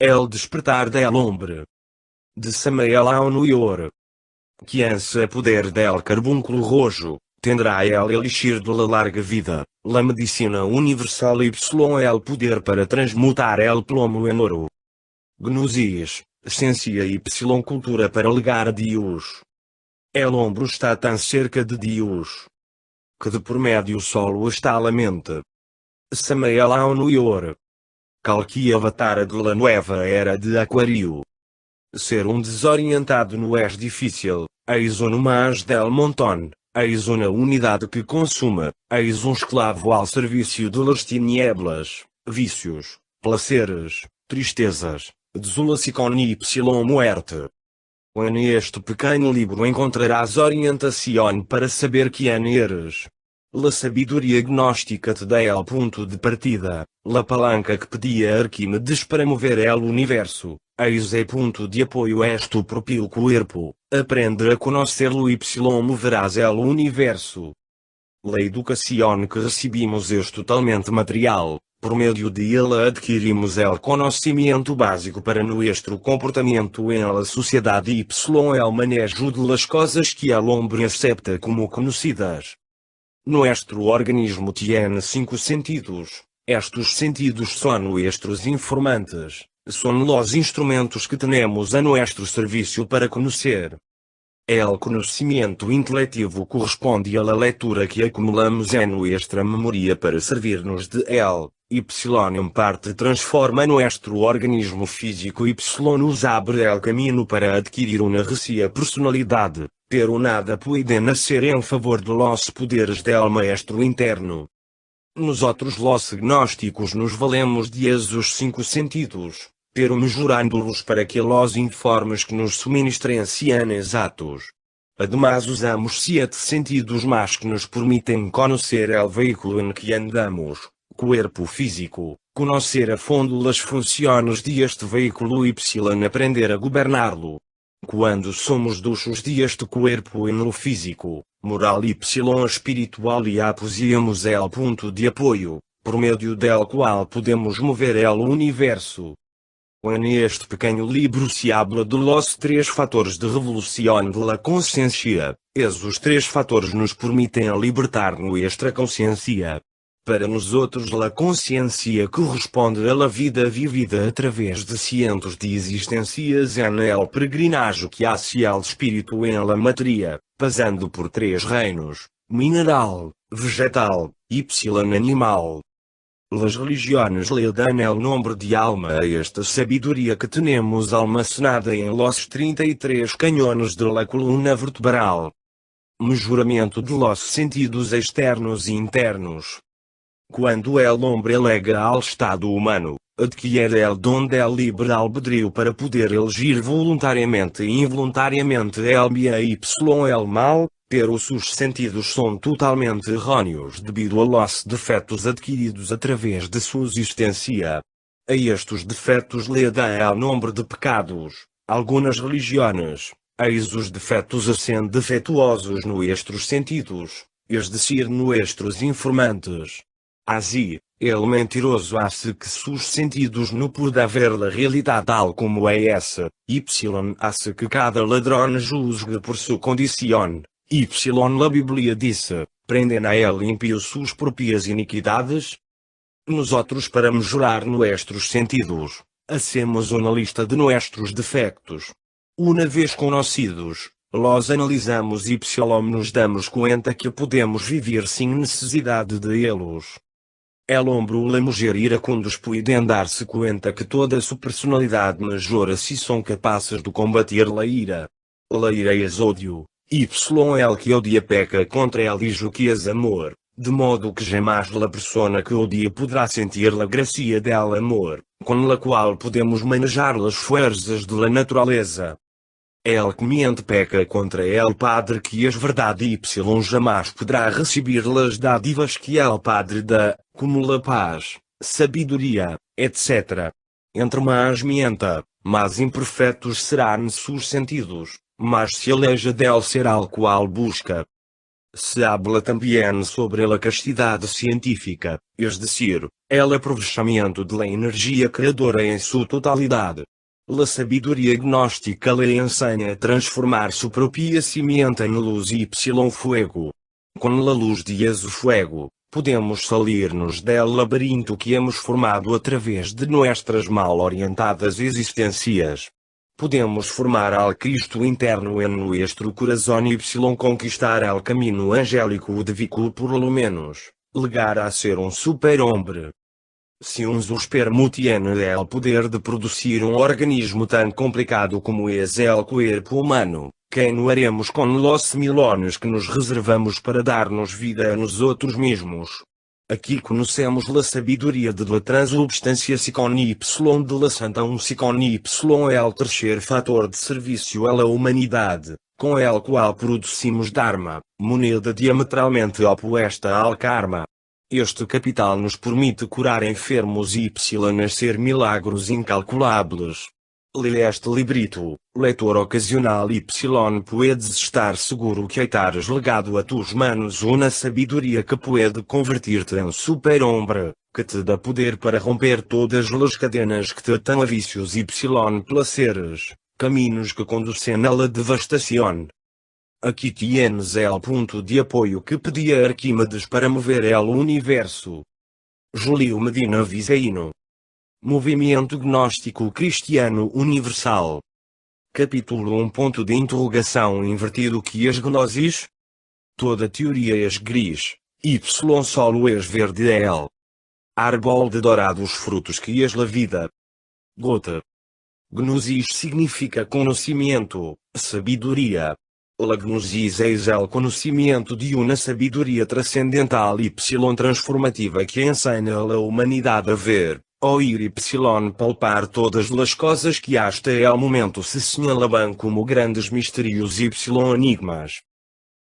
El despertar del hombre. De Samael ao Nuyor. Que ansa poder del carbúnculo rojo, tendrá el elixir de la larga vida, la medicina universal y el poder para transmutar el plomo em ouro. Gnosis, ciência y cultura para legar a Deus. El ombro está tão cerca de Deus, que de por médio solo está la mente. Samael ao Nuyor. Calque avatar de la nueva era de Aquário. Ser desorientado não é difícil, eis no mais del montón, eis uma unidade que consuma, eis esclavo ao serviço de las tinieblas, vícios, placeres, tristezas, desolação y muerte. Neste pequeno livro encontrarás orientação para saber quem eres. La sabedoria gnóstica te dá el ponto de partida, la palanca que pedia Arquímedes para mover el universo, eis ponto de apoio és tu propio cuerpo, aprende a conhecer-lo y moverás el universo. La educação que recebimos é totalmente material, por meio de ela adquirimos el conhecimento básico para nuestro comportamento en la sociedade y el manejo de las cosas que el hombre acepta como conhecidas. Nuestro organismo tiene 5 sentidos. Estos sentidos son nuestros informantes, son los instrumentos que tenemos a nuestro servicio para conocer. El conhecimento intelectivo corresponde a la lectura que acumulamos en nuestra memoria para servirnos de él. Y en parte transforma nuestro organismo físico y nos abre el camino para adquirir una recia personalidade, pero nada puede nacer en favor de los poderes del maestro interno. Nosotros los gnósticos nos valemos de esos 5 sentidos, pero mejorándolos para que los informes que nos suministren sean exatos. Además usamos 7 sentidos más que nos permitem conocer el veículo en que andamos. Corpo físico, conhecer a fundo as funções deste veículo y aprender a governá-lo. Quando somos duchos deste corpo no físico, moral y espiritual e apoiamos el ponto de apoio, por meio del qual podemos mover el universo. Neste pequeno livro se habla de los 3 fatores de revolução de la consciência, esos 3 fatores nos permitem libertar nuestra consciência. Para nosotros la consciência corresponde a la vida vivida através de cientos de existências en el peregrinaje que hacia el espírito en la matéria, passando por 3 reinos, mineral, vegetal, y animal. Las religiones le dan el nombre de alma a esta sabedoria que tenemos almacenada en los 33 cañones de la columna vertebral. Mejoramento de los sentidos externos e internos. Quando el hombre alega ao estado humano, adquiere el dom del libre albedrío para poder elegir voluntariamente e involuntariamente el bien y el mal, pero sus sentidos são totalmente errôneos devido a los defectos adquiridos através de sua existência. A estes defectos le dá el nombre de pecados. Algumas religiões, eis os defectos hacen defeituosos nuestros sentidos, es decir nuestros informantes. Así, el mentiroso hace que sus sentidos no pueda ver la realidad tal como es, y hace que cada ladrón juzgue por su condición, y la Biblia dice, prenden a él impíos sus propias iniquidades. Nosotros para mejorar nuestros sentidos, hacemos una lista de nuestros defectos. Una vez conocidos, los analisamos y nos damos cuenta que podemos vivir sin necesidade de elos. El hombre ou la mujer iracundos pueden dar-se cuenta que toda su personalidad mejora si son capaces de combater la ira. La ira es odio, y el que odia peca contra el y que es amor, de modo que jamais la persona que odia podrá sentir la gracia del amor, con la cual podemos manejar las fuerzas de la naturaleza. El que miente peca contra el Padre que es verdade y jamais poderá receber las dádivas que el Padre dá, como la paz, sabedoria, etc. Entre mais mienta, mais imperfeitos serão sus sentidos, mas se aleja del ser al qual busca. Se habla também sobre a castidade científica, es decir, el aprovechamiento de la energia criadora em sua totalidade. La sabedoria gnóstica le ensina a transformar su propia simiente em luz y fuego. Com la luz de ese fuego, podemos salir-nos del labirinto que hemos formado através de nuestras mal orientadas existências. Podemos formar al Cristo interno en nuestro corazón y conquistar el camino angélico de Vicul por lo menos, llegar a ser un superhombre. Se um supermo tiene el poder de producir um organismo tão complicado como es el cuerpo humano, ¿qué no haremos con los 1000 anos que nos reservamos para darnos vida a nosotros mismos? Aqui conhecemos a sabedoria de la transubstância con Y de la Santa Unção con Y é o terceiro fator de serviço à humanidade, com el qual producimos Dharma, moneda diametralmente oposta ao karma. Este capital nos permite curar enfermos y hacer milagros incalculáveis. Este librito, leitor ocasional y puedes estar seguro que estares legado a tus manos uma sabedoria que pode convertir-te em superhombre, que te dá poder para romper todas as cadenas que te atan a vícios y placeres, caminhos que conduzem a la devastação. Aqui tienes el ponto de apoio que pedia Arquímedes para mover el universo. Julio Medina Vizeino. Movimento Gnóstico Cristiano Universal. Capítulo 1. Ponto de interrogação invertido. Que es gnosis? Toda teoria es gris, y solo es verde el. Árbol de dourados frutos que es la vida. Gota. Gnosis significa conhecimento, sabedoria. La gnosis é o conhecimento de uma sabedoria transcendental y transformativa que ensina a humanidade a ver, oír y palpar todas as coisas que hasta el momento se señalaban como grandes mistérios y enigmas.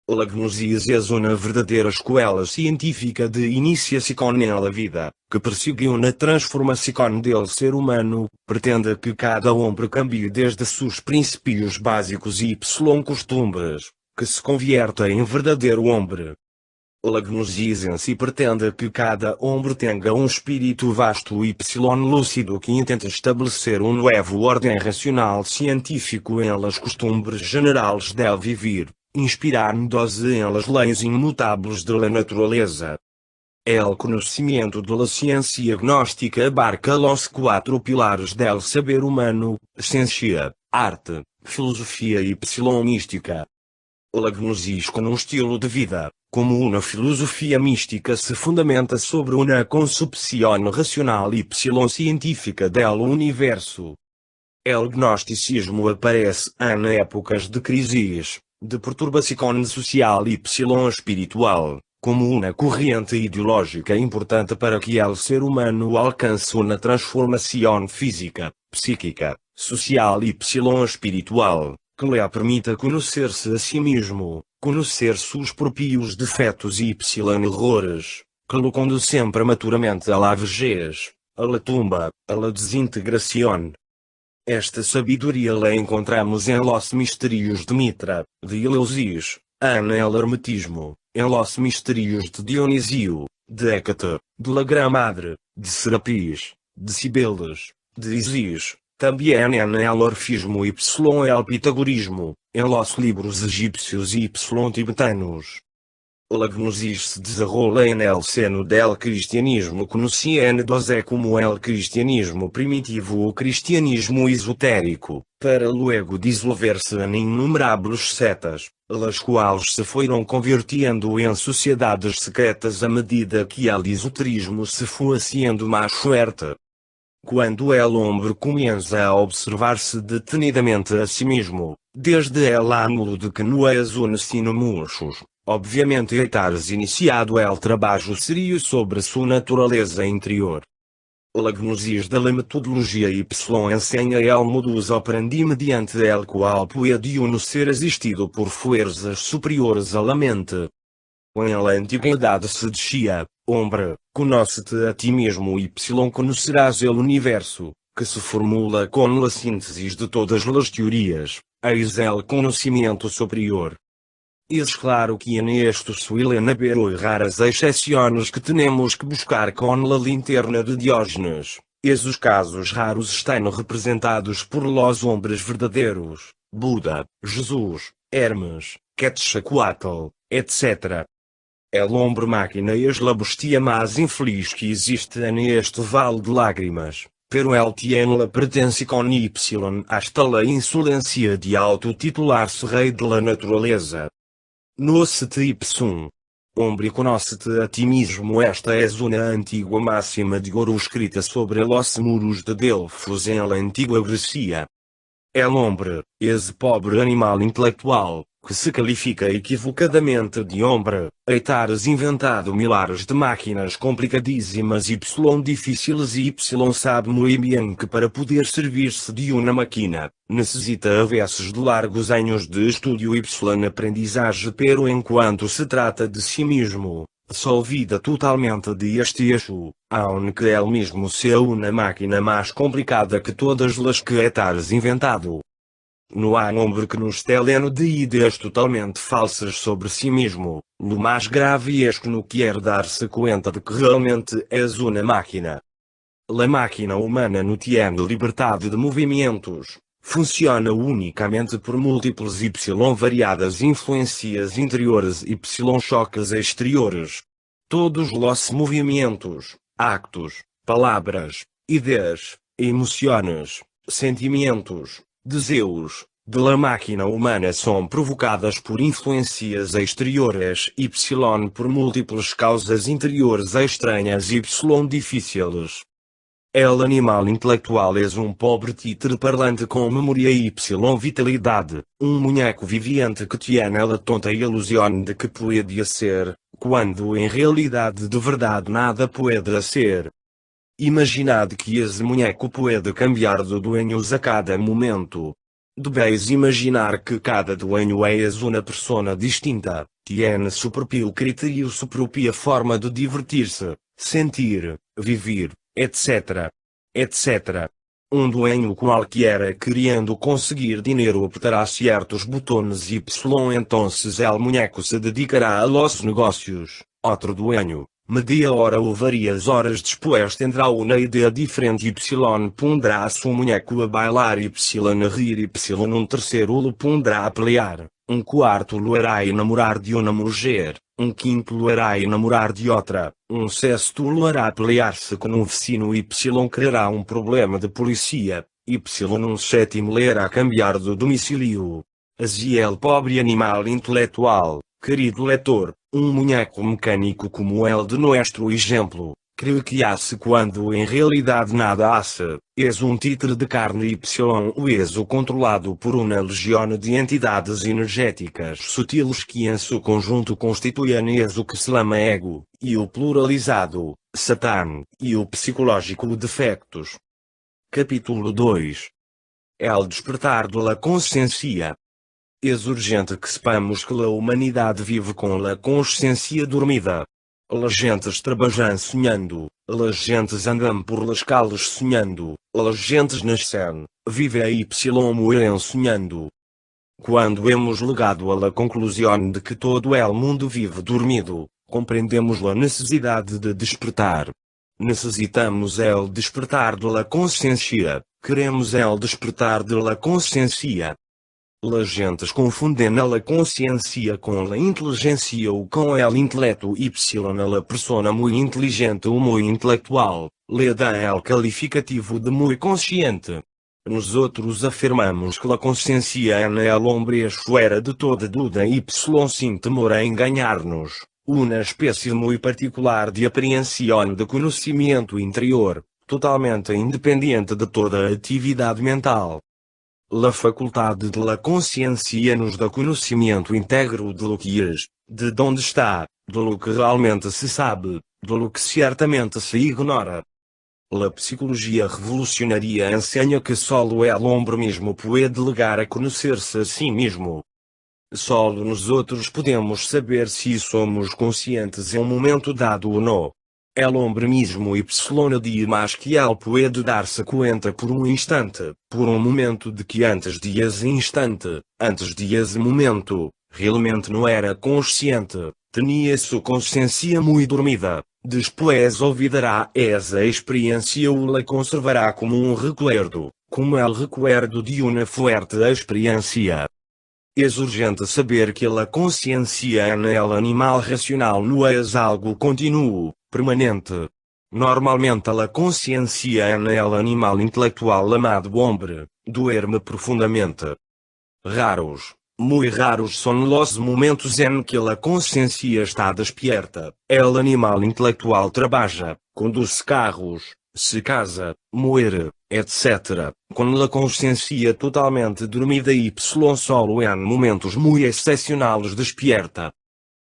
La gnosis é uma verdadeira escola científica de iniciação na vida, que persegue uma transformação del ser humano, pretende que cada homem cambie desde seus princípios básicos y costumbres, que se convierta em verdadeiro homem. La gnosis em si pretende que cada homem tenha espírito vasto y lúcido que intente estabelecer novo ordem racional científico em las costumbres generais del vivir, inspirar-nos em las leis imutáveis de la natureza. El conhecimento de la ciência gnóstica abarca los 4 pilares del saber humano: ciência, arte, filosofia y mística. La gnosis com estilo de vida, como uma filosofia mística se fundamenta sobre uma concepção racional y científica del universo. El gnosticismo aparece em épocas de crises, de perturbação social y espiritual, como uma corrente ideológica importante para que el ser humano alcance uma transformação física, psíquica, social y espiritual, que lhe permita conhecer-se a si mesmo, conhecer seus próprios defeitos y errores, que lo conduzem prematuramente a la vejez, a la tumba, a la desintegração. Esta sabedoria la encontramos em los mistérios de Mitra, de Eleusis, en el hermetismo, em los mistérios de Dionisio, de Hécate, de la Gran Madre, de Serapis, de Cibeles, de Isis, também en el orfismo y el pitagorismo, em los libros egípcios y tibetanos. La gnosis se desarrolla en el seno del cristianismo conociéndose como el cristianismo primitivo o cristianismo esotérico, para luego disolver-se em innumeráveis setas, las quais se foram convirtiendo em sociedades secretas à medida que el esoterismo se foi haciendo mais fuerte. Quando el hombre comienza a observar-se detenidamente a si mesmo, desde el ângulo de que no es un sinomuchos, obviamente estares iniciado el trabalho serio sobre sua natureza interior. La gnosis da metodologia y ensina el modus operandi mediante el qual puede uno ser asistido por fuerzas superiores a la mente. En la antiguidade se dizia: hombre, conoce-te a ti mesmo y conocerás el universo, que se formula com la síntese de todas as teorias, eis el conhecimento superior. Es claro que en esto suelen haber hoy raras exceções que temos que buscar com la linterna de Diógenes. Esses casos raros estão representados por los hombres verdadeiros, Buda, Jesus, Hermes, Quetzalcoatl, etc. El hombre máquina es la bestia más infeliz que existe neste vale de lágrimas, pero él tiene la pretensa con Y hasta la insolência de autotitular-se rei de la naturaleza. Conoce-te ipsum. Hombre, conoce-te a ti mesmo. Esta é uma antiga máxima de ouro escrita sobre los muros de Delfos em la antiga Grecia. El hombre, esse pobre animal intelectual, que se qualifica equivocadamente de hombre, eitares inventado milhares de máquinas complicadíssimas y difíceis e y sabe muy bien que para poder servir-se de uma máquina, necessita a veces de largos anos de estudio y aprendizagem, pero enquanto se trata de si mesmo, se olvida totalmente de este eixo, aunque ele mesmo sea uma máquina mais complicada que todas las que eitares inventado. Não há homem que nos teleno de ideias totalmente falsas sobre si mesmo. O mais grave é que não quer dar-se conta de que realmente és uma máquina. La máquina humana não tiene liberdade de movimentos. Funciona unicamente por múltiples y variadas influências interiores y choques exteriores. Todos los movimentos, actos, palavras, ideias, emoções, sentimentos, desejos, de la máquina humana são provocadas por influências exteriores y por múltiples causas interiores estranhas y difíceis. El animal intelectual é pobre títere parlante com memória y vitalidade, muñeco viviente que tiene la tonta ilusão de que puede ser, quando em realidade de verdade nada puede ser. Imaginad que esse muñeco puede cambiar de dueños a cada momento. Debeis imaginar que cada dueño é uma persona distinta, tiene su propio criterio, su propia forma de divertir-se, sentir, viver, etc. etc. Dueño qualquer querendo conseguir dinheiro apertará certos botões y entonces el muñeco se dedicará a los negócios. Outro dueño, media hora ou várias horas depois tendrá uma ideia diferente y pondrá a su muñeco a bailar y a rir y terceiro lo pondrá a pelear, quarto lo hará enamorar de uma mulher, quinto lo hará enamorar de outra, sexto lo hará pelear-se com vecino y criará problema de polícia, y sétimo le hará cambiar de domicílio. Assim el pobre animal intelectual, querido leitor, muñeco mecânico como el de nuestro exemplo, crê que hace quando em realidade nada hace, és títere de carne y hueso controlado por uma legião de entidades energéticas sutiles que em seu conjunto constituem eso que se chama ego, e o pluralizado, Satã, e o psicológico defectos. Capítulo 2. El despertar de la consciência. É urgente que sepamos que a humanidade vive com a consciência dormida. As gentes trabalham sonhando, as gentes andam por las calles sonhando, as gentes nascem, vivem y morrem sonhando. Quando hemos legado a la conclusão de que todo el mundo vive dormido, compreendemos a necessidade de despertar. Necessitamos el despertar de la consciência, queremos el despertar de la consciência. Las gentes confundem la consciência com la inteligência ou com el intelecto y la persona muy inteligente ou muy intelectual, le dá el calificativo de muy consciente. Nós afirmamos que a consciência é el hombre fuera de toda dúvida y sem temor a enganar-nos, uma espécie muito particular de apreensão de conhecimento interior, totalmente independente de toda atividade mental. La faculdade de la consciência nos dá conhecimento íntegro de lo que es, de onde está, de lo que realmente se sabe, de lo que certamente se ignora. La psicologia revolucionária ensina que solo el hombre mesmo pode llegar a conhecer-se a si mesmo. Solo nós podemos saber se somos conscientes em momento dado ou não. El hombre mesmo y de mais que ele pode dar-se conta por instante, por momento de que antes de esse instante, antes de esse momento, realmente não era consciente, tinha sua consciência muito dormida. Después olvidará essa experiência ou la conservará como um recuerdo, como el recuerdo de uma fuerte experiência. É urgente saber que a consciência en el animal racional não é algo continuo, permanente. Normalmente a consciência en el animal intelectual amado hombre, duerme profundamente. Raros, muy raros são los momentos em que a consciência está despierta. El animal intelectual trabalha, conduz carros, se casa, muere, etc., com a consciência totalmente dormida y solo em momentos muito excepcionais despierta.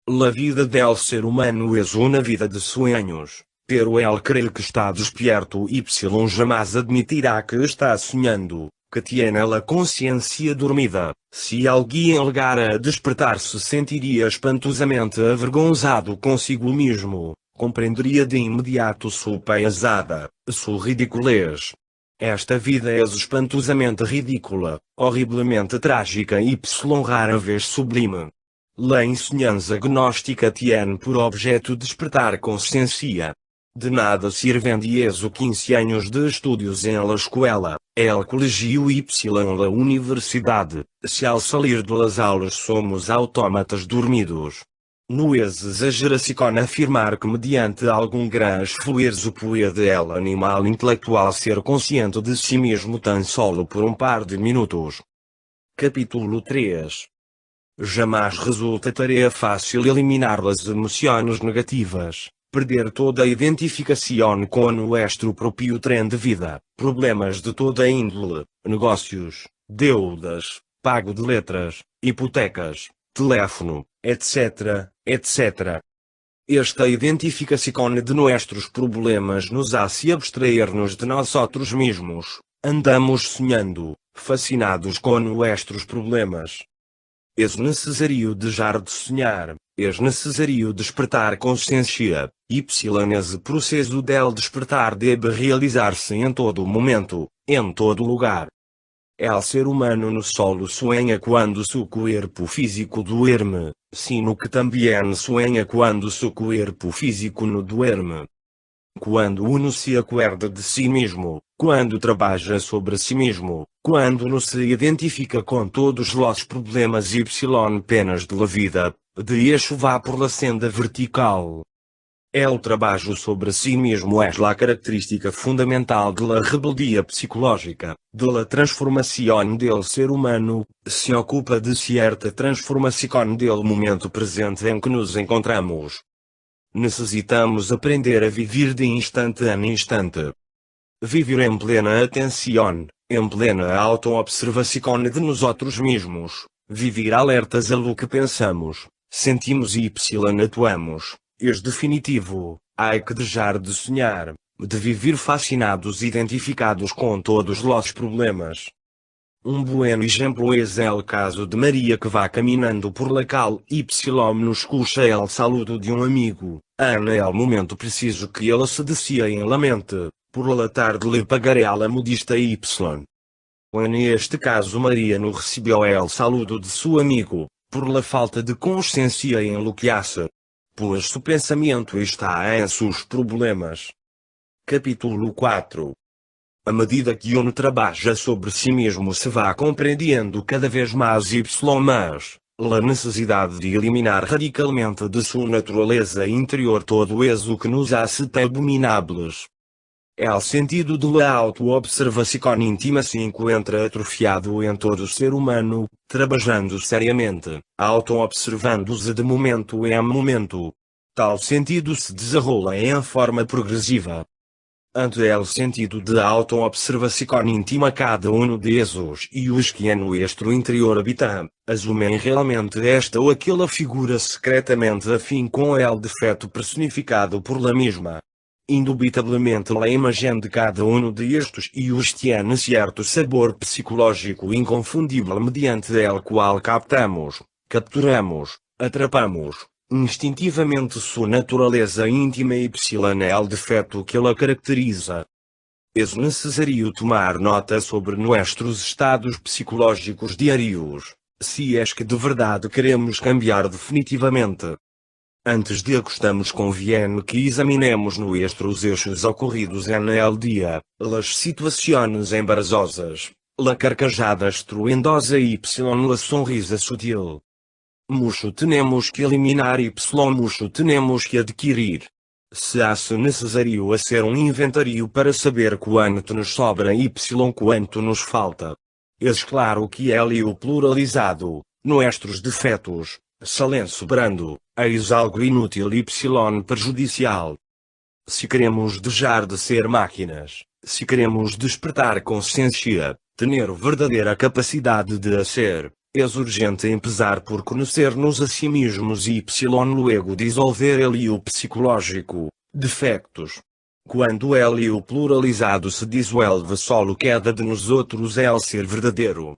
La vida del ser humano es una vida de sueños, pero él cree que está despierto y jamais admitirá que está sonhando, que tiene la consciência dormida. Se alguém alegara a despertar-se sentiria espantosamente avergonzado consigo mesmo, compreenderia de imediato sua paisada, sua ridiculez. Esta vida é espantosamente ridícula, horrivelmente trágica y rara vez sublime. La enseñanza gnóstica tiene por objeto despertar consciência. De nada sirven 10 ou 15 anos de estudos en la escuela, el colegio y la universidade, se al salir de las aulas somos autómatas dormidos. No es exageração afirmar que mediante algum gran esfuerzo puede el animal intelectual ser consciente de si mesmo tan solo por par de minutos. Capítulo 3. Jamais resulta tarefa fácil eliminar as emoções negativas, perder toda a identificação com nuestro próprio trem de vida, problemas de toda índole, negócios, deudas, pago de letras, hipotecas, teléfono, etc., etc. Esta identificação de nossos problemas nos hace abstrair-nos de nós mesmos, andamos sonhando, fascinados com nossos problemas. É necessário deixar de sonhar, é necessário despertar consciência, esse processo del despertar deve realizar-se em todo momento, em todo lugar. El ser humano no solo sueña quando su cuerpo físico duerme, sino que também sueña quando su cuerpo físico no duerme. Quando uno se acuerda de si mesmo, quando trabalha sobre si mesmo, quando no se identifica com todos os problemas y penas de la vida, de eixo va por la senda vertical. El trabalho sobre si mesmo é a característica fundamental de la rebeldia psicológica, de la transformação del ser humano, se ocupa de cierta transformação del momento presente em que nos encontramos. Necessitamos aprender a viver de instante em instante. Viver em plena atenção, em plena auto-observação de nós mesmos, viver alertas a lo que pensamos, sentimos y atuamos, é definitivo, há que deixar de sonhar, de viver fascinados identificados com todos os problemas. Buen exemplo es el caso de Maria que va caminando por la calle y nos escucha el saludo de amigo, en el momento preciso que ela se decía en la mente, por la tarde le pagaré a la modista y. Neste caso Maria não recebeu el saludo de seu amigo, por la falta de consciência em lo que hace, pois seu pensamento está em seus problemas. Capítulo 4. À medida que uno trabalha sobre si mesmo se vai compreendendo cada vez mais mais, a necessidade de eliminar radicalmente de sua natureza interior todo eso que nos hace abomináveis. El sentido de la auto-observação íntima se encontra atrofiado em todo ser humano, trabalhando seriamente, auto-observando-se de momento em momento. Tal sentido se desenrola em forma progressiva. Ante el sentido de auto-observação íntima cada de esos e os que em nuestro interior habitam, assumem realmente esta ou aquela figura secretamente afim com el defeito personificado por la mesma. Indubitavelmente a imagem de cada de estes e os tiene certo sabor psicológico inconfundível mediante el qual captamos, capturamos, atrapamos, instintivamente sua natureza íntima y el defeito que la caracteriza. É necessário tomar nota sobre nossos estados psicológicos diários, se é que de verdade queremos cambiar definitivamente. Antes de acostarmos conviene que examinemos nuestros eixos ocorridos en el dia, las situações embaraçosas, la carcajada estruendosa y la sonrisa sutil. Mucho tenemos que eliminar y mucho tenemos que adquirir. Se hace necessário hacer inventário para saber quanto nos sobra y quanto nos falta. Es claro que el pluralizado, nuestros defectos, salen sobrando, eis algo inútil y perjudicial. Se queremos deixar de ser máquinas, se queremos despertar consciência, ter verdadeira capacidade de ser, é urgente empezar por conhecer-nos a si mesmos y luego dissolver el psicológico, defectos. Quando el pluralizado se disuelve solo queda de nosotros el ser verdadeiro.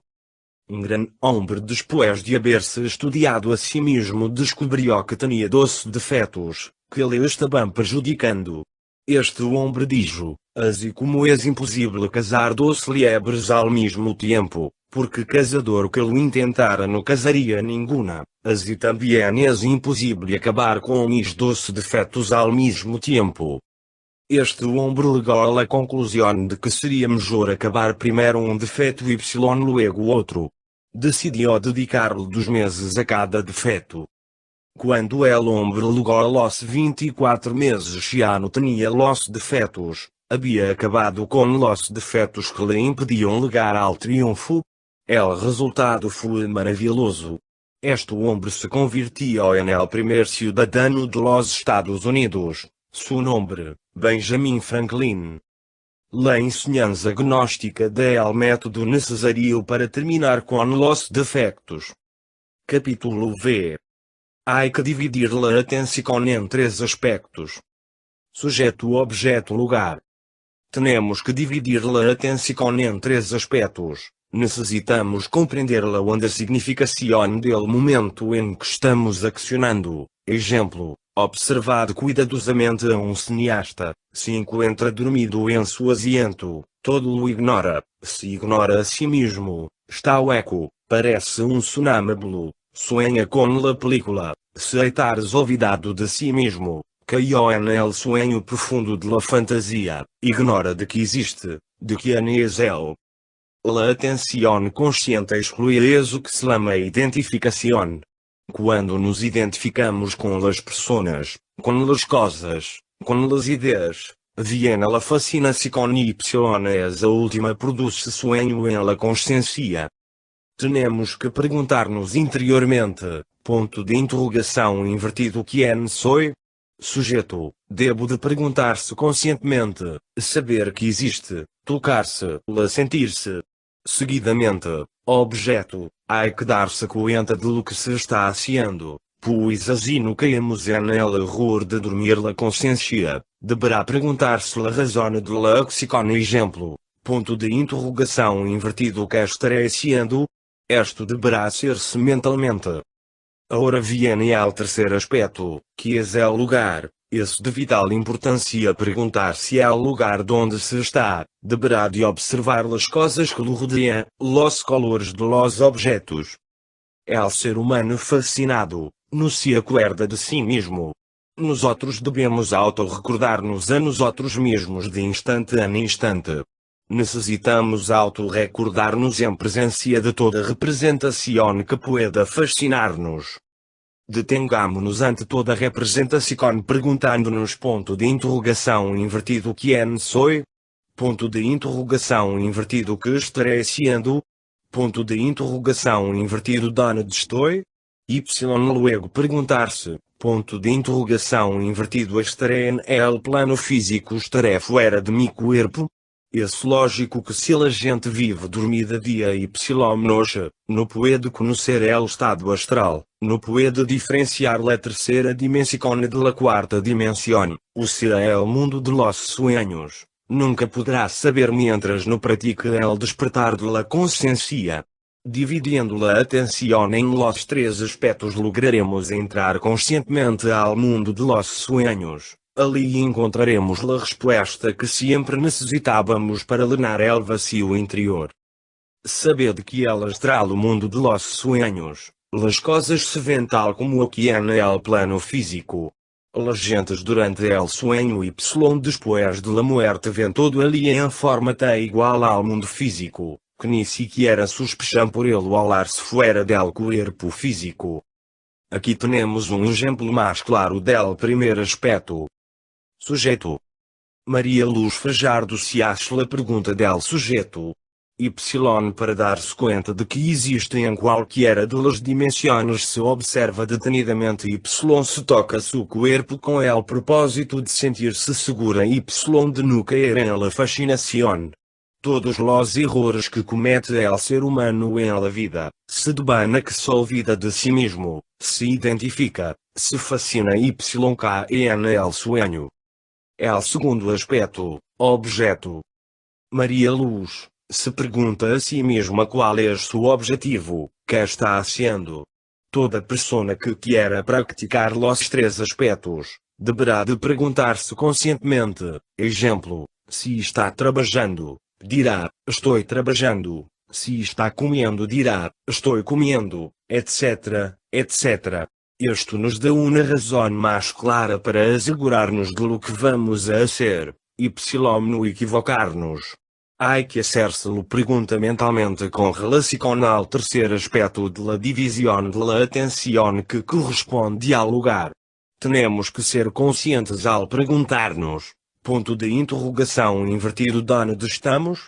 Gran hombre depois de haber-se estudiado a si mesmo descobriu que tinha 12 defeitos, que lhe estavam prejudicando. Este hombre dijo, assim como é impossível casar 12 liebres ao mesmo tempo, porque casador que lo intentara não casaria nenhuma, assim também é impossível acabar com os 12 defeitos ao mesmo tempo. Este hombre chegou à conclusão de que seria melhor acabar primeiro defeito y luego outro. Decidiu dedicar-lhe 2 meses a cada defeito. Quando el hombre chegou aos 24 meses já não tinha los defeitos, havia acabado com los defeitos que lhe impediam chegar ao triunfo. El resultado foi maravilhoso. Este hombre se convirtió en el primer ciudadano de los Estados Unidos, su nombre, Benjamin Franklin. La enseñanza gnóstica del método necesario para terminar con los defectos. Capítulo V. Hay que dividir la atención en 3 aspectos. Sujeto, objeto, lugar. Tenemos que dividir la atención en 3 aspectos. Necesitamos compreender la onda significación del momento en que estamos accionando. Exemplo. Observado cuidadosamente a cineasta, se encontra dormido em seu asiento, todo o ignora, se ignora a si mesmo, está hueco, parece sonâmbulo, sonha com la película, se estares olvidado de si mesmo, caiu en el sueño profundo de la fantasia, ignora de que existe, de que es él. La atención consciente exclui eso que se llama identificación. Quando nos identificamos com as pessoas, com as coisas, com as ideias, viene a fascinação y essa última produz sueño en la consciência. Temos que perguntar-nos interiormente, ponto de interrogação invertido quem sou? Sujeito, debo de perguntar-se conscientemente, saber que existe, tocar-se, sentir-se. Seguidamente, objeto, há que dar-se conta de lo que se está haciendo, pois assim não caímos en el error de dormir la consciência, deverá perguntar-se la razão de la acción. Exemplo, ponto de interrogação invertido que estarei haciendo? Esto deverá ser-se mentalmente. Agora viene al terceiro aspecto, que é o lugar. Esse de vital importância perguntar se é o lugar onde se está, deverá de observar as coisas que lo rodeiam, los colores de los objetos. El ser humano fascinado, não se acuerda de si mesmo. Nós outros devemos auto-recordar-nos a nós outros mesmos de instante a instante. Necessitamos auto-recordar-nos em presença de toda representação que pueda fascinar-nos. Detengamo-nos ante toda representação perguntando-nos ponto de interrogação invertido quem sou? Ponto de interrogação invertido que estarei sendo? Ponto de interrogação invertido donde estou? Y luego perguntar-se, ponto de interrogação invertido estarei en el plano físico estarei fora de mi corpo? É lógico que se a gente vive dormida dia y noche, não pode conhecer el estado astral, não pode diferenciar la terceira dimensão de la quarta dimensão, o sea el mundo de los sueños, nunca poderá saber mientras não pratica el despertar de la consciência. Dividindo la atención en los 3 aspectos lograremos entrar conscientemente ao mundo de los sueños. Ali encontraremos a resposta que sempre necessitávamos para llenar el vacío interior. Sabed que el astral o mundo de los sueños, las cosas se ven tal como aqui en el plano físico. Las gentes durante el sueño y después de la muerte ven todo ali em forma T igual ao mundo físico, que ni siquiera sospecham por ele hablar-se fuera del cuerpo físico. Aqui temos exemplo mais claro del primeiro aspecto. Sujeito. Maria Luz Fajardo se acha a pergunta del sujeito. Y para dar-se conta de que existe em qualquer das dimensões se observa detenidamente y se toca seu corpo com el propósito de sentir-se segura y de no caer en la fascinación. Todos los errores que comete el ser humano en la vida, se debana que se olvida de si mismo, se identifica, se fascina y cae en el sueño. El segundo aspecto, objeto. Maria Luz se pergunta a si mesma qual é seu objetivo, que está haciendo. Toda persona que quiera praticar los três aspectos, deverá de perguntar-se conscientemente, exemplo, se está trabalhando, dirá, estou trabalhando, se está comendo dirá, estou comendo, etc., etc. Isto nos dá uma razão mais clara para assegurar-nos de lo que vamos a hacer, y no equivocar-nos. Hay que hacérselo pergunta mentalmente com relação ao terceiro aspecto de la división de la atención que corresponde ao lugar. Tenemos que ser conscientes ao perguntar-nos, ponto de interrogação invertido donde estamos?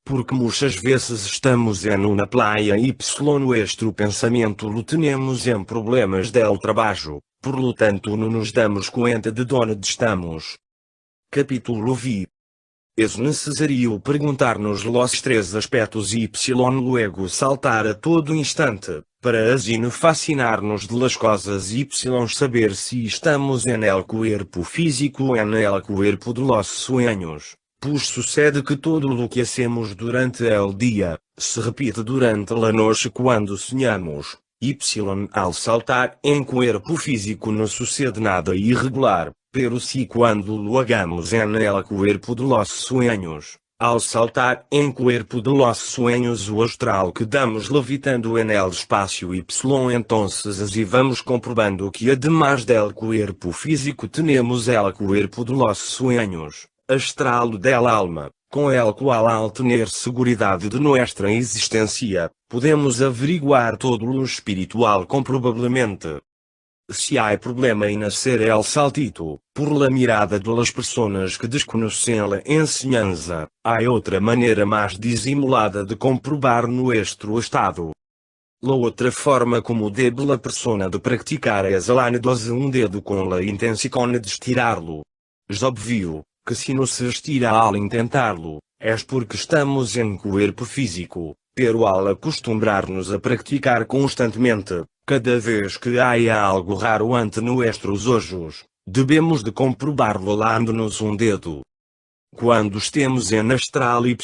Porque muitas vezes estamos em uma playa y nuestro pensamento lo tenemos em problemas del trabalho, por lo tanto não nos damos conta de onde estamos. Capítulo V. Es necesario perguntar-nos los três aspectos y luego saltar a todo instante, para así no fascinar-nos de las cosas y saber si estamos en el cuerpo físico o en el cuerpo de los sueños, pues sucede que todo lo que hacemos durante el día, se repite durante la noche cuando soñamos, y al saltar en cuerpo físico no sucede nada irregular. Pero si cuando lo hagamos en el cuerpo de los sueños, al saltar en cuerpo de los sueños o astral quedamos levitando en el espacio y entonces así vamos comprobando que además del cuerpo físico tenemos el cuerpo de los sueños, astral del alma, com el cual al tener seguridad de nuestra existencia, podemos averiguar todo lo espiritual comprobablemente. Se há problema em nascer el saltito, por la mirada de las personas que desconocen la enseñanza, há outra maneira mais disimulada de comprobar nuestro estado. La outra forma como debe la persona de practicar es alarnarse dedo com la intención de estirarlo. Es obvio, que se no se estira al intentarlo, es porque estamos em cuerpo físico, pero al acostumbrarnos a practicar constantemente, cada vez que haya algo raro ante nuestros ojos, debemos de comprobarlo alando-nos dedo. Quando estemos em astral y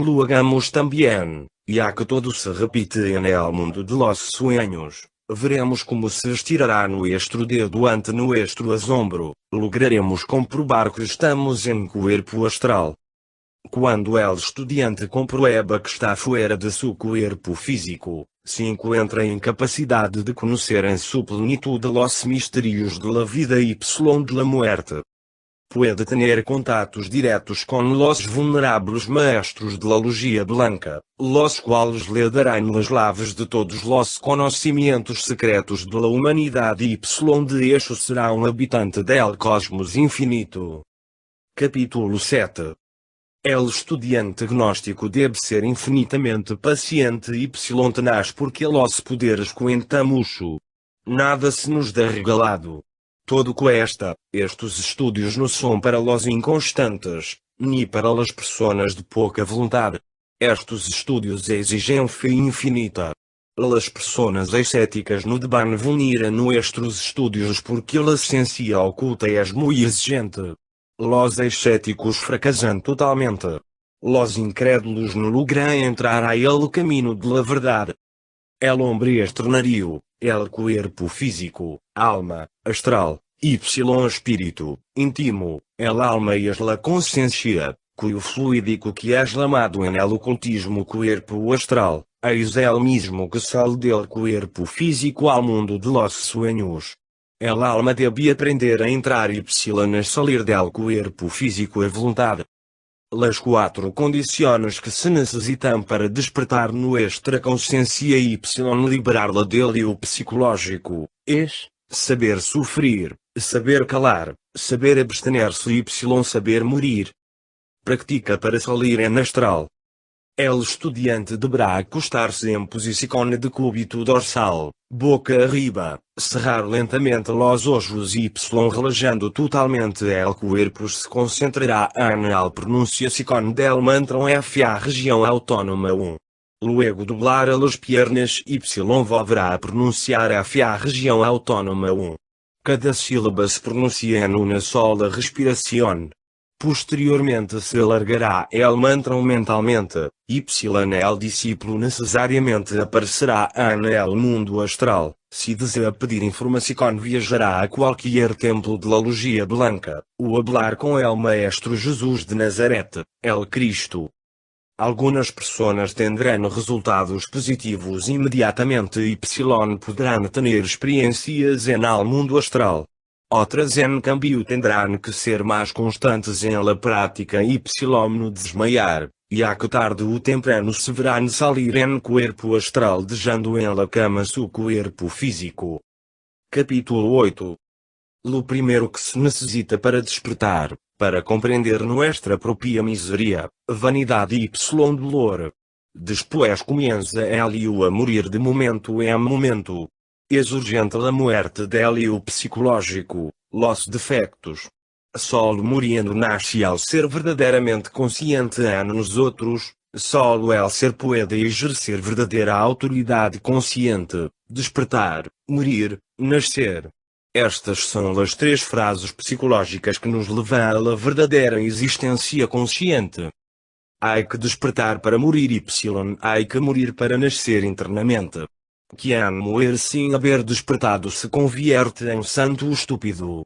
lo hagamos também, e há que todo se repite en el mundo de los sueños, veremos como se estirará nuestro dedo ante nuestro asombro, lograremos comprobar que estamos em cuerpo astral. Quando el estudiante comprueba que está fuera de seu cuerpo físico, se encontra em capacidade de conhecer em sua plenitude los misterios de la vida y de la muerte. Puede tener contatos diretos con los vulnerables maestros de la logia blanca, los cuales le darán las llaves de todos los conocimientos secretos de la humanidad y de ellos será habitante del cosmos infinito. Capítulo 7. El estudiante gnóstico debe ser infinitamente paciente y tenaz porque los poderes cuentam mucho. Nada se nos dá regalado. Todo cuesta, estes estudios não são para los inconstantes, ni para las personas de pouca vontade. Estes estudios exigem fé infinita. Las personas ascéticas no deban venir a nuestros estudios porque la ciencia oculta es muy exigente. Los ascéticos fracassan totalmente. Los incrédulos no logran entrar a el camino de la verdade. El hombre externario, el cuerpo físico, alma, astral, y espírito, íntimo, el alma y la conciencia, cuyo fluídico que é lamado en el ocultismo cuerpo astral, eis el mismo que sale del cuerpo físico al mundo de los sueños. El alma debe aprender a entrar y salir del cuerpo físico a voluntad. Las quatro condiciones que se necesitan para despertar nuestra consciência y liberarla del eu psicológico, es, saber sufrir, saber calar, saber abstener-se y saber morir. Practica para salir en astral. El estudiante deberá acostar-se em posição de cúbito dorsal, boca arriba, cerrar lentamente los ojos y relajando totalmente el cuerpo se concentrará en la pronunciación del mantra FA região autónoma 1. Luego doblar a las piernas y volverá a pronunciar FA região autónoma 1. Cada sílaba se pronuncia en una sola respiración. Posteriormente se alargará el mantra mentalmente, y el discípulo necesariamente aparecerá en el mundo astral. Si desea pedir información viajará a cualquier templo de la logia blanca, o hablar con el Maestro Jesús de Nazaret, el Cristo. Algunas personas tendrán resultados positivos inmediatamente y podrán tener experiencias en el mundo astral. Outras en cambio tendrán que ser mais constantes en la prática y no desmayar, ya que tarde o temprano se verán salir en cuerpo astral dejando en la cama su cuerpo físico. Capítulo 8. Lo primero que se necesita para despertar, para compreender nuestra propia miseria, vanidade y dolor. Después comienza el eu a morir de momento en momento. Es urgente la muerte del eu psicológico, los defectos. Solo muriendo nasce el ser verdaderamente consciente en nosotros, solo el ser puede exercer verdadeira autoridade consciente, despertar, morir, nascer. Estas são as três frases psicológicas que nos levam a la verdadeira existência consciente. Hay que despertar para morir y hay que morir para nascer internamente. Quien morir sin haber despertado se convierte em santo estúpido.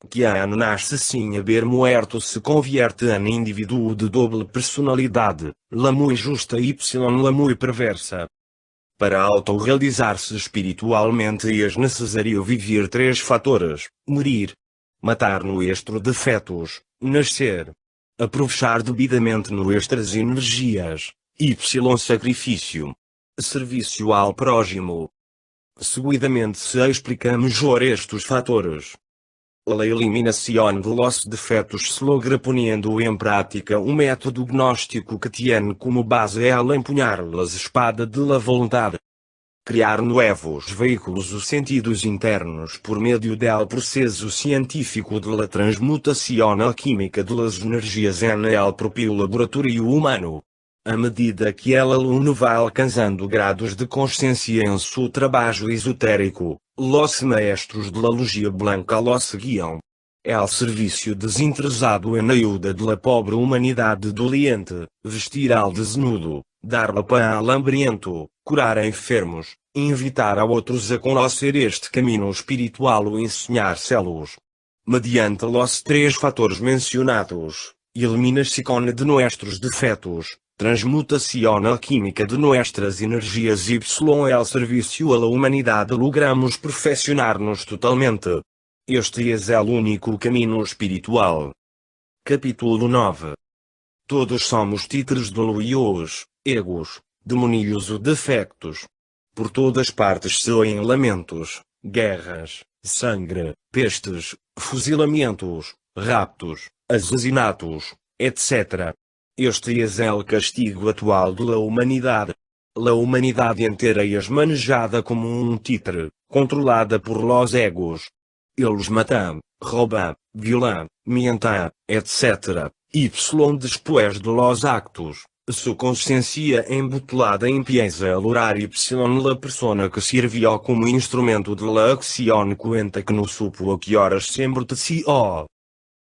Quien nasce sin haber muerto se convierte em indivíduo de doble personalidade, la muy justa y la muy perversa. Para autorrealizar-se espiritualmente es necessário viver três fatores: morir, matar nuestros defectos, nascer, aprovechar devidamente nuestras energias, y sacrifício. Serviço ao próximo. Seguidamente se explica melhor estes fatores. La eliminación de los defectos se logra poniendo en prática un método gnóstico que tiene como base el empuñar las espadas de la voluntad. Criar nuevos vehículos os sentidos internos por medio del proceso científico de la transmutación alquímica de las energías en el propio laboratorio humano. À medida que el aluno vai alcançando grados de consciência em seu trabalho esotérico, los maestros de la logia blanca lo seguiam. El serviço desinteresado en ayuda de la pobre humanidade doliente, vestir al desnudo, dar la pão al hambriento, curar enfermos, invitar a outros a conhecer este caminho espiritual ou ensinar-se-los. Mediante los três fatores mencionados, eliminação de nuestros defectos, transmutación alquímica de nuestras energias y el servicio a la humanidad logramos perfeccionar-nos totalmente. Este es el único camino espiritual. Capítulo 9. Todos somos títeres de los egos, demoníos ou defectos. Por todas partes se oem lamentos, guerras, sangue, pestes, fuzilamentos, raptos, assassinatos, etc. Este es el castigo atual de la humanidade. La humanidade inteira es manejada como um títere, controlada por los egos. Eles matam, roubam, violam, mientam, etc. Y después de los actos, su consciência embotellada empieza a orar y la persona que sirvió como instrumento de la acción cuenta que no supo a que horas se emborteció.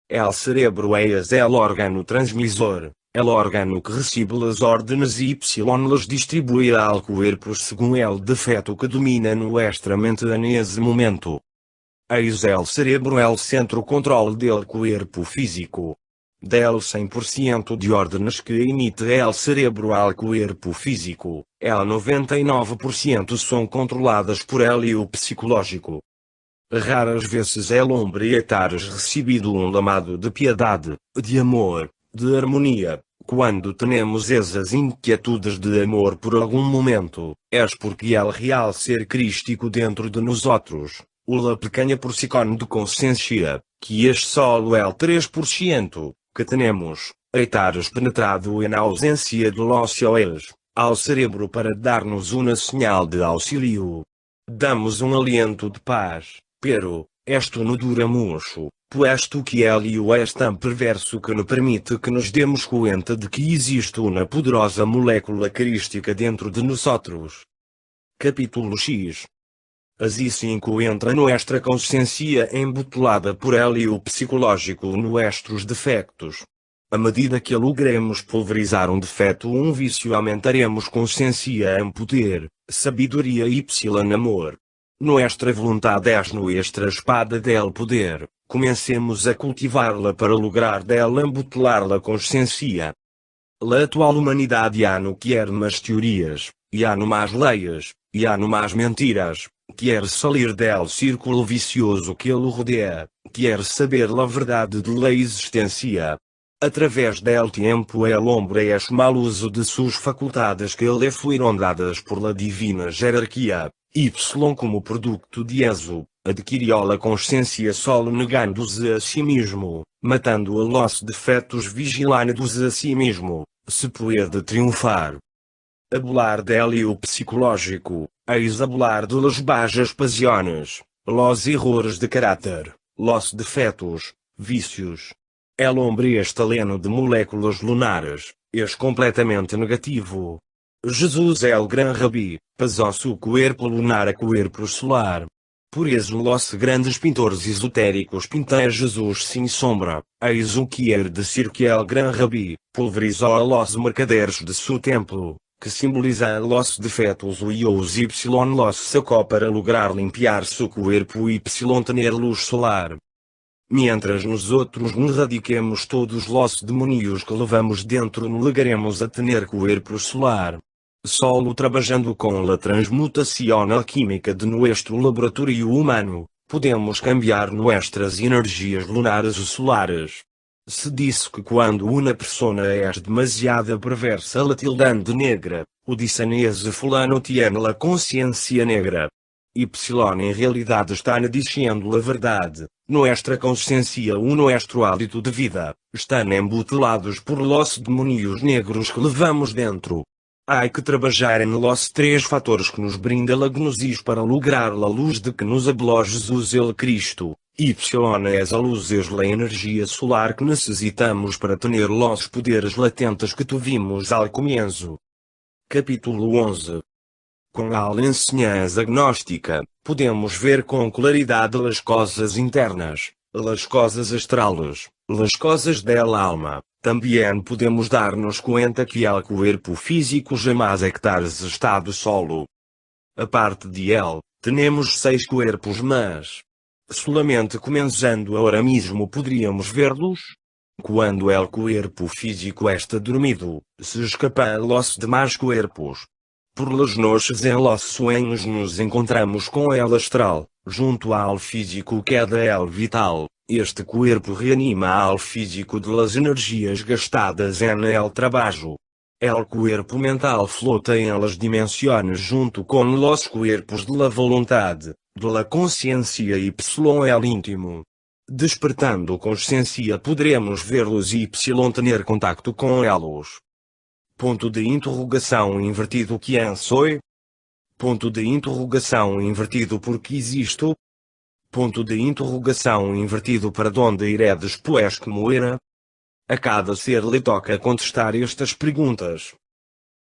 El cerebro es el órgano transmisor. El órgano que recibe las órdenes y las distribuye al cuerpo según el defecto que domina nuestra mente en ese momento. Eis el cerebro el centro control del cuerpo físico. del 100% de ordens que emite el cerebro al cuerpo físico, el 99% são controladas por ele o psicológico. Raras vezes el hombre etares recebido lamado de piedade, de amor, de harmonia. Quando temos essas inquietudes de amor por algum momento, é porque el real ser crístico dentro de nós outros, la pequena porção de consciência, que é solo el 3%, que temos, etares penetrado na ausência de los oes, ao cérebro para dar-nos uma señal de auxílio. Damos aliento de paz, pero, esto no dura mucho, puesto que ele é tão perverso que não permite que nos demos conta de que existe uma poderosa molécula crística dentro de nós. Capítulo X. Así se encontra nuestra consciência embotellada por ele o psicológico nuestros defectos. À medida que logremos pulverizar defeito vício aumentaremos consciência em poder, sabedoria y amor. Nuestra vontade é nuestra espada del poder, comencemos a cultivá-la para lograr dela embotelar la consciência. La atual humanidade no quer mais teorias, no mais leis, no mais mentiras, quer salir del círculo vicioso que lo rodeia, quer saber la verdade de la existência. Através del tempo el hombre es mal uso de suas faculdades que lhe foram dadas por la divina jerarquia, y como produto de eso, adquirió la consciência solo negando-se a si mesmo, matando a los defectos vigilando-se a si mesmo, se pode triunfar. Abular del o psicológico, eis abular de las bajas pasiones, los errores de caráter, los defectos, vícios. El hombre está lleno de moléculas lunares, es completamente negativo. Jesus é o gran rabi, pasó su cuerpo lunar a cuerpo solar. Por eso los grandes pintores esotéricos pintam a Jesus sem sombra, eis o que quer decir que el gran rabi pulverizó a los mercaderes de su templo, que simbolizan los defectos y los sacó para lograr limpiar su cuerpo y tener luz solar. Mientras nosotros nos radiquemos todos los demonios que levamos dentro no llegaremos a tener cuerpo solar. Solo trabajando com la transmutação alquímica de nuestro laboratório humano, podemos cambiar nuestras energias lunares e solares. Se diz que quando uma pessoa é demasiado perversa la tildan de negra, o dicen ese fulano tiene la consciência negra. Y em realidade está dizendo a verdade, nuestra consciência ou nuestro hálito de vida, estão embotelados por los demonios negros que levamos dentro. Há que trabalhar em los três fatores que nos brinda la gnosis para lograr la luz de que nos habló Jesus el Cristo. Y es a luz es la energia solar que necessitamos para ter los poderes latentes que tuvimos al comienzo. Capítulo 11. Com a enseñanza agnóstica, podemos ver com claridade as coisas internas, as coisas astrales, as coisas del alma. Também podemos dar-nos conta que el cuerpo físico jamais hectares estado solo. A parte de él, temos 6 cuerpos mas, solamente começando agora mesmo poderíamos vê-los? Quando el cuerpo físico está dormido, se escapan los demás cuerpos. Por las noches en los sueños nos encontramos com el astral, junto al físico queda el vital. Este cuerpo reanima al físico de las energias gastadas en el trabajo. El cuerpo mental flota en las dimensiones junto con los cuerpos de la voluntad, de la consciencia y el íntimo. Despertando consciencia podremos verlos y tener contacto com elos. Ponto de interrogação invertido quem sou? Ponto de interrogação invertido porque existo? Ponto de interrogação invertido para onde iré depois que morrer? A cada ser lhe toca contestar estas perguntas.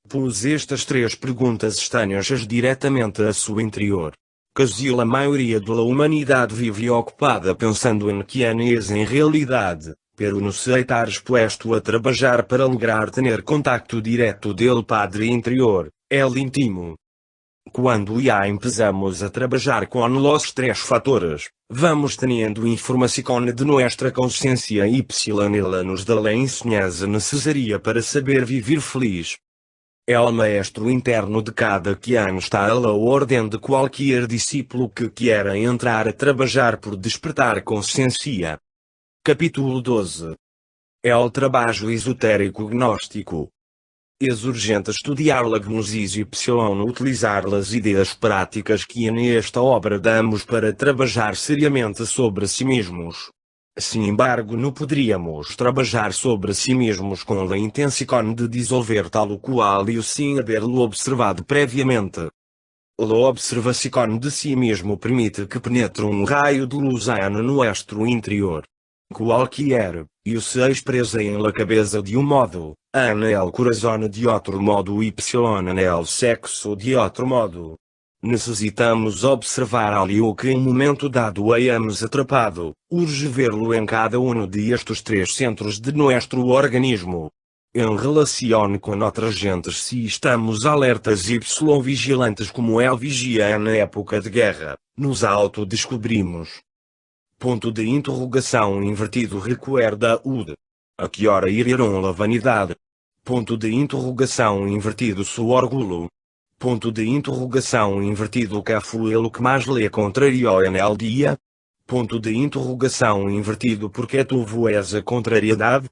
Pois estas 3 perguntas estranhas diretamente a seu interior. Casi a maioria da humanidade vive ocupada pensando em quem é em realidade, pero no se estar expuesto a trabalhar para lograr ter contacto direto del Padre interior, el íntimo. Quando já empezamos a trabalhar com os três fatores, vamos tendo informação de nossa consciência y ela nos dá a ensinança necessária para saber viver feliz. O maestro interno de cada Qian está a la ordem de qualquer discípulo que queira entrar a trabalhar por despertar consciência. Capítulo 12. O trabalho esotérico gnóstico. É urgente estudar a gnosis y utilizar as ideias práticas que nesta obra damos para trabalhar seriamente sobre si mesmos. Sin embargo, não poderíamos trabalhar sobre si mesmos com a intenção de dissolver tal qual e sem haberlo observado previamente. A observação de si mesmo permite que penetre raio de luz no nosso interior. Qualquer, e se expressa em la cabeça de modo, el corazón de outro modo y el sexo de outro modo. Necessitamos observar ali o que em momento dado hayamos atrapado, urge verlo em cada de estes três centros de nosso organismo. Em relação com outras gentes se estamos alertas y vigilantes como el vigia na época de guerra, nos autodescobrimos. Ponto de interrogação invertido recuerda UD. A que hora iriram la vanidade? Ponto de interrogação invertido su orgulho. Ponto de interrogação invertido que foi o que mais lhe contrariou en el dia? Ponto de interrogação invertido porque tu és a contrariedade?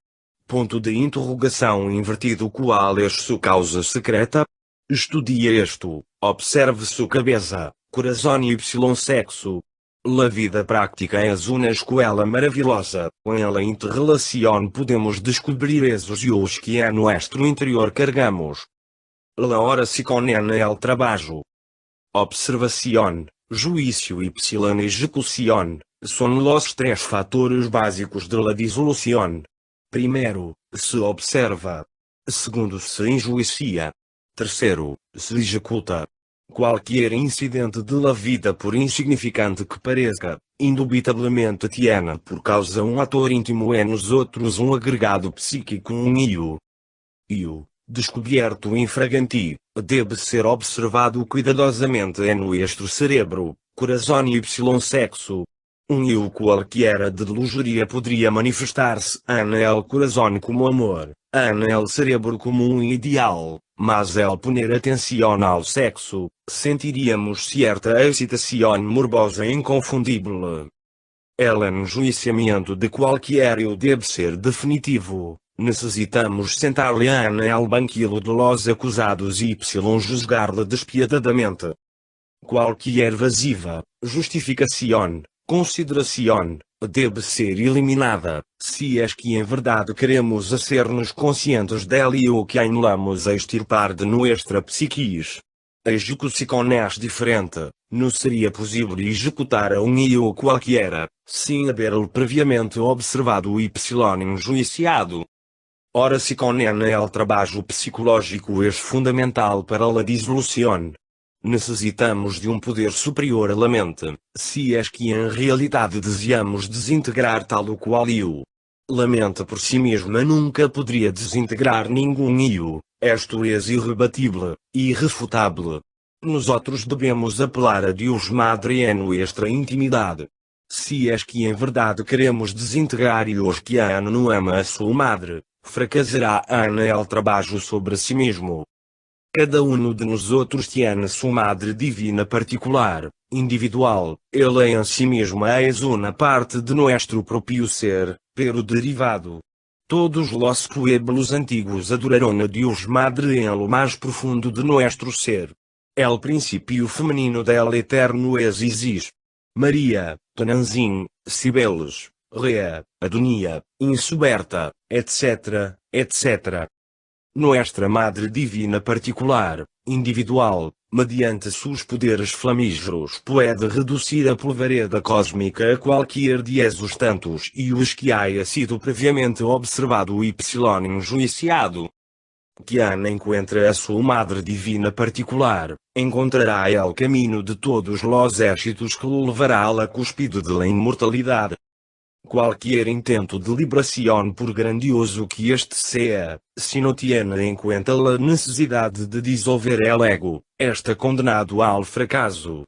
Ponto de interrogação invertido qual é sua causa secreta? Estudie isto, observe sua cabeça, coração y sexo. La vida prática é uma escola maravilhosa, em la interrelação podemos descobrir os que é nosso interior cargamos. La oração en el trabalho. Observação, juízo y execução, são os três fatores básicos de la dissolução. Primeiro, se observa. Segundo, se enjuicia. Terceiro, se executa. Qualquer incidente de la vida, por insignificante que pareça, indubitavelmente tiene por causa ator íntimo nos outros agregado psíquico io, descoberto in fraganti, deve ser observado cuidadosamente en nuestro cerebro, coração y sexo. Eu qualquer de lujuria poderia manifestar-se en el coração como amor, en el cerebro como ideal, mas al poner atenção ao sexo, sentiríamos certa excitação morbosa inconfundível. El enjuiciamento de qualquer eu deve ser definitivo. Necessitamos sentar-lhe en el banquillo de los acusados y juzgar-lhe despiadadamente. Qualquer evasiva, justificação, consideração, deve ser eliminada, se é que em verdade queremos ser-nos conscientes dela e o que anulamos a extirpar de nossa psiquis. A execução é diferente, não seria possível executar eu qualquer, sem haver-lo previamente observado y enjuiciado. Oração en el trabalho psicológico é fundamental para a dissolução. Necessitamos de poder superior à la mente, se é que em realidade desejamos desintegrar tal qual eu. La mente por si mesma nunca poderia desintegrar nenhum eu, isto é irrebatível, irrefutável. Nós outros devemos apelar a Deus Madre em nossa intimidade. Se é que em verdade queremos desintegrar os que não ama a sua madre, fracassará en el trabalho sobre si mesmo. Cada de nós outros tiene sua madre divina particular, individual, ela em si mesma é uma parte de nosso próprio ser, pero derivado. Todos los pueblos antigos adoraron a Deus Madre en lo mais profundo de nosso ser. El principio feminino del eterno existe. Maria, Tonantzin, Cibeles, Rea, Adonia, Insuberta, etc., etc. Nossa Madre Divina particular, individual, mediante seus poderes flamígeros pode reduzir a polvareda cósmica a qualquer de esos tantos e os que haya sido previamente observado y enjuiciado. Quem encontra a sua Madre Divina particular, encontrará el caminho de todos los éxitos que lo levará a la cúspide de la imortalidade. Qualquer intento de liberação, por grandioso que este seja, se não tiene em conta a necessidade de dissolver el ego, está condenado ao fracasso.